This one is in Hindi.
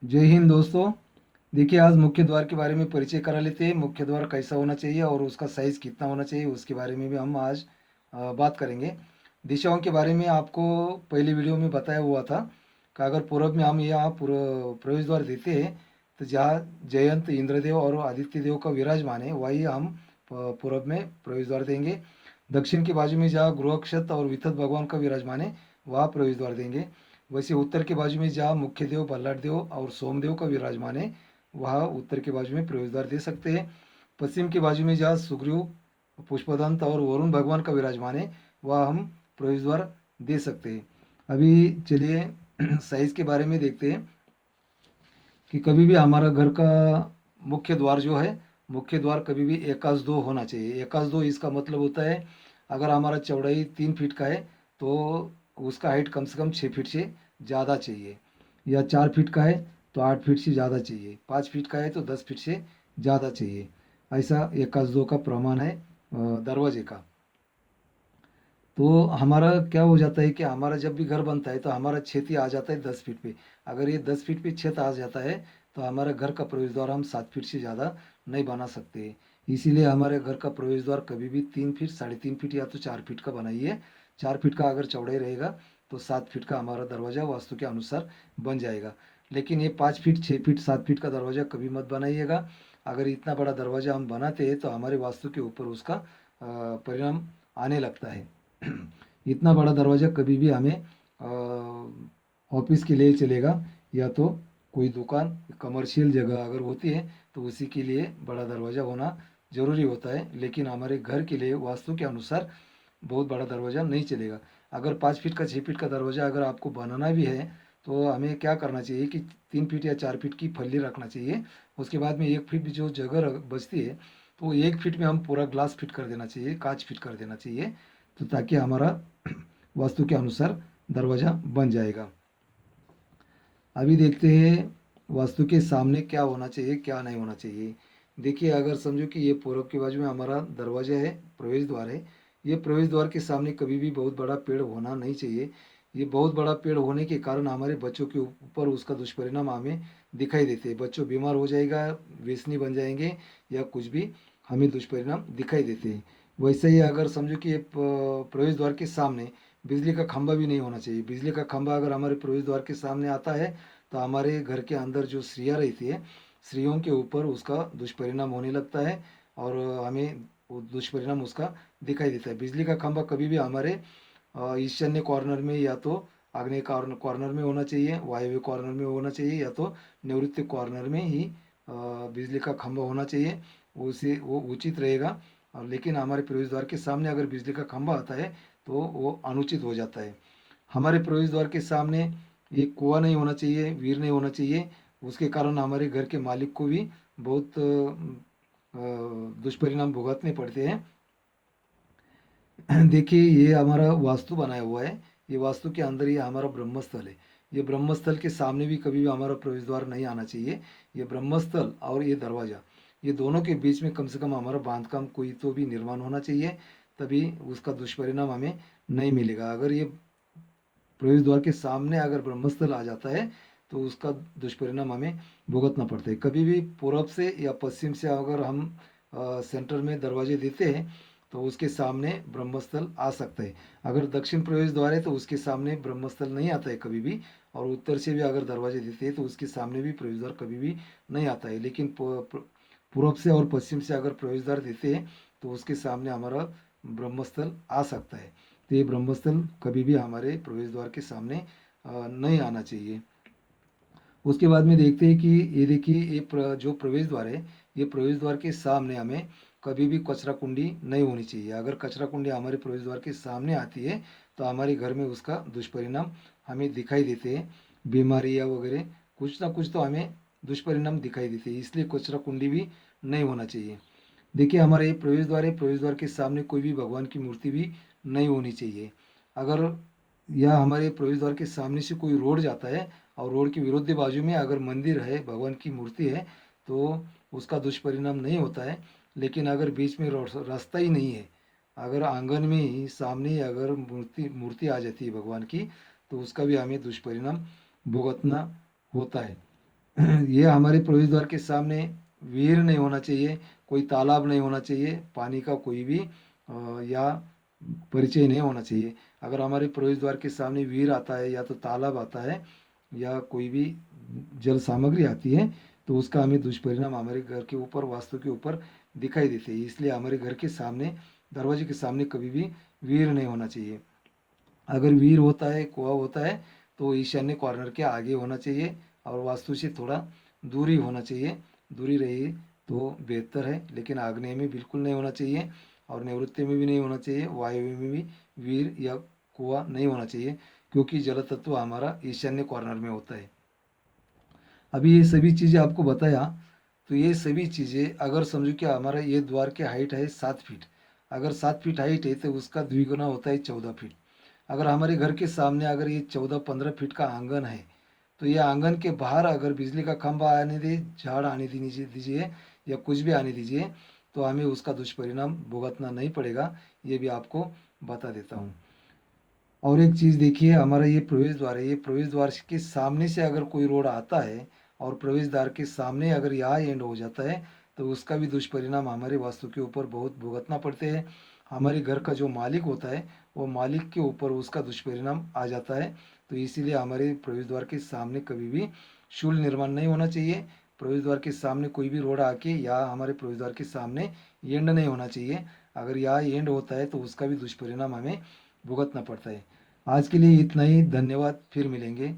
जय हिंद दोस्तों। देखिए, आज मुख्य द्वार के बारे में परिचय करा लेते हैं। मुख्य द्वार कैसा होना चाहिए और उसका साइज कितना होना चाहिए, उसके बारे में भी हम आज बात करेंगे। दिशाओं के बारे में आपको पहले वीडियो में बताया हुआ था कि अगर पूर्व में हम यहाँ प्रवेश द्वार देते हैं तो जहाँ जयंत इंद्रदेव और आदित्य देव का विराजमान है वही हम पूर्व में प्रवेश द्वार देंगे। दक्षिण की बाजू में जहाँ गृहक्षत और विथत भगवान का विराजमान है वहाँ प्रवेश द्वार देंगे। वैसे उत्तर की बाजू में जहाँ मुख्य देव बल्लाट देव और सोमदेव का विराजमान है वहाँ उत्तर के बाजू में प्रवेश द्वार दे सकते हैं। पश्चिम की बाजू में जहाँ सुग्रीव पुष्पदंत और वरुण भगवान का विराजमान है वहाँ हम प्रवेश द्वार दे सकते हैं। अभी चलिए साइज के बारे में देखते हैं कि कभी भी हमारा घर का मुख्य द्वार जो है, मुख्य द्वार कभी भी एकाज दो होना चाहिए। एकाज दो इसका मतलब होता है अगर हमारा चौड़ाई 3 फीट का है तो उसका हाइट कम से कम 6 फीट से ज़्यादा चाहिए, या 4 फीट का है तो 8 फीट से ज़्यादा चाहिए, 5 फीट का है तो 10 फीट से ज़्यादा चाहिए। ऐसा एकाज दो का प्रमाण है दरवाजे का। तो हमारा क्या हो जाता है कि हमारा जब भी घर बनता है तो हमारा छेद ही आ जाता है 10 फीट पे। अगर ये 10 फीट पे छेद आ जाता है तो हमारा घर का प्रवेश द्वार हम 7 फीट से ज़्यादा नहीं बना सकते। इसीलिए हमारे घर का प्रवेश द्वार कभी भी 3 फीट, 3.5 फीट या तो 4 फीट का बनाइए। 4 फीट का अगर चौड़ाई रहेगा तो 7 फीट का हमारा दरवाज़ा वास्तु के अनुसार बन जाएगा। लेकिन ये 5 फीट, 6 फीट, 7 फीट का दरवाज़ा कभी मत बनाइएगा। अगर इतना बड़ा दरवाज़ा हम बनाते हैं तो हमारे वास्तु के ऊपर उसका परिणाम आने लगता है। इतना बड़ा दरवाज़ा कभी भी हमें ऑफिस के लिए चलेगा, या तो कोई दुकान कमर्शियल जगह अगर होती है तो उसी के लिए बड़ा दरवाज़ा होना ज़रूरी होता है। लेकिन हमारे घर के लिए वास्तु के अनुसार बहुत बड़ा दरवाज़ा नहीं चलेगा। अगर 5 फीट का, 6 फीट का दरवाज़ा अगर आपको बनाना भी है तो हमें क्या करना चाहिए कि 3 फीट या 4 फीट की फल्ली रखना चाहिए। उसके बाद में 1 फीट भी जो जगह बचती है तो 1 फीट में हम पूरा ग्लास फिट कर देना चाहिए, कांच फिट कर देना चाहिए, तो ताकि हमारा वास्तु के अनुसार दरवाज़ा बन जाएगा। अभी देखते हैं वास्तु के सामने क्या होना चाहिए, क्या नहीं होना चाहिए। देखिए, अगर समझो कि ये पूर्व के बाजू में हमारा दरवाज़ा है, प्रवेश द्वार है। ये प्रवेश द्वार के सामने कभी भी बहुत बड़ा पेड़ होना नहीं चाहिए। ये बहुत बड़ा पेड़ होने के कारण हमारे बच्चों के ऊपर उसका दुष्परिणाम हमें दिखाई देते हैं। बच्चों बीमार हो जाएगा, व्यसनी बन जाएंगे, या कुछ भी हमें दुष्परिणाम दिखाई देते हैं। वैसे ही अगर समझो कि ये प्रवेश द्वार के सामने बिजली का खंभा भी नहीं होना चाहिए। बिजली का खंभा अगर हमारे प्रवेश द्वार के सामने आता है तो हमारे घर के अंदर जो स्त्रियाँ रहती है, स्त्रियों के ऊपर उसका दुष्परिणाम होने लगता है और हमें वो दुष्परिणाम उसका दिखाई देता है। बिजली का खंभा कभी भी हमारे ईशान्य कॉर्नर में या तो आग्नेय कॉर्नर में होना चाहिए, वायव्य कॉर्नर में होना चाहिए, या तो नैऋत्य कॉर्नर में ही बिजली का खंभा होना चाहिए। उसे वो उचित रहेगा। और लेकिन हमारे प्रवेश द्वार के सामने अगर बिजली का खंभा आता है तो वो अनुचित हो जाता है। हमारे प्रवेश द्वार के सामने ये कुआं नहीं होना चाहिए, वीर नहीं होना चाहिए। उसके कारण हमारे घर के मालिक को भी बहुत दुष्परिणाम भुगतने पड़ते हैं। देखिए, ये हमारा वास्तु बनाया हुआ है। ये वास्तु के अंदर ये हमारा ब्रह्मस्थल है। ये ब्रह्मस्थल के सामने भी कभी भी हमारा प्रवेश द्वार नहीं आना चाहिए। ये ब्रह्मस्थल और ये दरवाज़ा, ये दोनों के बीच में कम से कम हमारा बांधकाम कोई तो भी निर्माण होना चाहिए, तभी उसका दुष्परिणाम हमें नहीं मिलेगा। अगर ये प्रवेश द्वार के सामने अगर ब्रह्मस्थल आ जाता है तो उसका दुष्परिणाम हमें भुगतना पड़ता है। कभी भी पूर्व से या पश्चिम से अगर हम सेंटर में दरवाजे देते हैं तो उसके सामने ब्रह्मस्थल आ सकता है। अगर दक्षिण प्रवेश द्वार है तो उसके सामने ब्रह्मस्थल नहीं आता है कभी भी। और उत्तर से भी अगर दरवाजे देते हैं तो उसके सामने भी प्रवेश द्वार कभी भी नहीं आता है। लेकिन पूर्व से और पश्चिम से अगर प्रवेश द्वार देते हैं तो उसके सामने हमारा ब्रह्मस्थल आ सकता है। तो ये ब्रह्मस्थल कभी भी हमारे प्रवेश द्वार के सामने नहीं आना चाहिए। उसके बाद में देखते हैं कि ये देखिए, ये जो प्रवेश द्वार है, ये प्रवेश द्वार के सामने हमें कभी भी कचरा कुंडी नहीं होनी चाहिए। अगर कचरा कुंडी हमारे प्रवेश द्वार के सामने आती है तो हमारे घर में उसका दुष्परिणाम हमें दिखाई देते हैं। बीमारी या वगैरह कुछ ना कुछ तो हमें दुष्परिणाम दिखाई देते हैं, इसलिए कचरा कुंडी भी नहीं होना चाहिए। देखिए, हमारा ये प्रवेश द्वार है, प्रवेश द्वार के सामने कोई भी भगवान की मूर्ति भी नहीं होनी चाहिए। अगर या हमारे प्रवेश द्वार के सामने से कोई रोड जाता है और रोड के विरुद्ध बाजू में अगर मंदिर है, भगवान की मूर्ति है, तो उसका दुष्परिणाम नहीं होता है। लेकिन अगर बीच में रास्ता ही नहीं है, अगर आंगन में ही सामने ही अगर मूर्ति मूर्ति आ जाती है भगवान की, तो उसका भी हमें दुष्परिणाम भुगतना होता है। ये हमारे प्रवेश द्वार के सामने वीर नहीं होना चाहिए, कोई तालाब नहीं होना चाहिए, पानी का कोई भी या परिचय नहीं होना चाहिए। अगर हमारे प्रवेश द्वार के सामने वीर आता है या तो तालाब आता है या कोई भी जल सामग्री आती है तो उसका हमें दुष्परिणाम हमारे घर के ऊपर, वास्तु के ऊपर दिखाई देते हैं। इसलिए हमारे घर के सामने, दरवाजे के सामने कभी भी वीर नहीं होना चाहिए। अगर वीर होता है, कुआं होता है तो ईशान्य कॉर्नर के आगे होना चाहिए और वास्तु से थोड़ा दूरी होना चाहिए। दूरी रही तो बेहतर है, लेकिन आग्नेय में बिल्कुल नहीं होना चाहिए और नैऋत्य में भी नहीं होना चाहिए, वायव्य में भी वीर या कुआं नहीं होना चाहिए, क्योंकि जल तत्व हमारा ईशान्य कॉर्नर में होता है। अभी ये सभी चीज़ें आपको बताया, तो ये सभी चीज़ें अगर समझो कि हमारा ये द्वार की हाइट है 7 फीट, अगर 7 फीट हाइट है तो उसका द्विगुना होता है 14 फीट। अगर हमारे घर के सामने अगर ये 14-15 फीट का आंगन है तो ये आंगन के बाहर अगर बिजली का खंभा आने दे, झाड़ आने दीजिए या कुछ भी आने दीजिए तो हमें उसका दुष्परिणाम भुगतना नहीं पड़ेगा, ये भी आपको बता देता हूँ। और एक चीज़ देखिए, हमारा ये प्रवेश द्वार है, ये प्रवेश द्वार के सामने से अगर कोई रोड आता है और प्रवेश द्वार के सामने अगर यहाँ एंड हो जाता है तो उसका भी दुष्परिणाम हमारे वास्तु के ऊपर बहुत भुगतना पड़ते हैं। हमारे घर का जो मालिक होता है वो मालिक के ऊपर उसका दुष्परिणाम आ जाता है। तो इसीलिए हमारे प्रवेश द्वार के सामने कभी भी शूल निर्माण नहीं होना चाहिए। प्रवेश द्वार के सामने कोई भी रोड आके या हमारे प्रवेश द्वार के सामने एंड नहीं होना चाहिए। अगर यहाँ एंड होता है तो उसका भी दुष्परिणाम हमें भुगतना पड़ता है। आज के लिए इतना ही, धन्यवाद, फिर मिलेंगे।